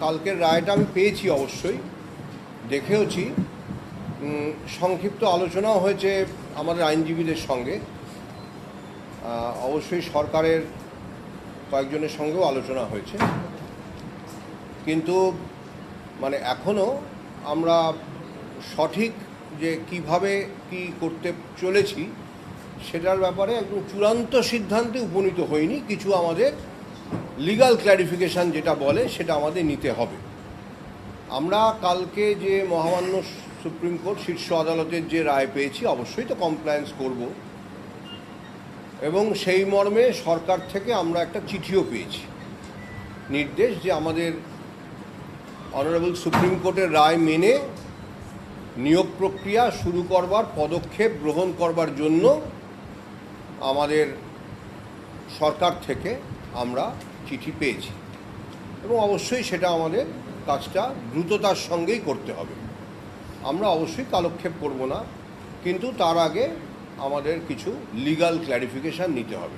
কালকের রায়টা আমি পেয়েছি, অবশ্যই দেখেওছি। সংক্ষিপ্ত আলোচনাও হয়েছে আমাদের আইনজীবীদের সঙ্গে, অবশ্যই সরকারের কয়েকজনের সঙ্গেও আলোচনা হয়েছে, কিন্তু মানে এখনও আমরা সঠিক যে কিভাবে কি করতে চলেছি সেটার ব্যাপারে একদম চূড়ান্ত সিদ্ধান্তে উপনীত হয়নি। কিছু আমাদের লিগ্যাল ক্ল্যারিফিকেশান যেটা বলে সেটা আমাদের নিতে হবে। আমরা কালকে যে মহামান্য সুপ্রিম কোর্ট শীর্ষ আদালতের যে রায় পেয়েছি, অবশ্যই তো কমপ্লায়েন্স করব, এবং সেই মর্মে সরকার থেকে আমরা একটা চিঠিও পেয়েছি, নির্দেশ যে আমাদের অনারেবল সুপ্রিম কোর্টের রায় মেনে নিয়োগ প্রক্রিয়া শুরু করবার পদক্ষেপ গ্রহণ করবার জন্য আমাদের সরকার থেকে আমরা চিঠি পেয়েছি, এবং অবশ্যই সেটা আমাদের কাজটা দ্রুততার সঙ্গেই করতে হবে। আমরা অবশ্যই কালক্ষেপ করব না, কিন্তু তার আগে আমাদের কিছু লিগ্যাল ক্ল্যারিফিকেশান নিতে হবে।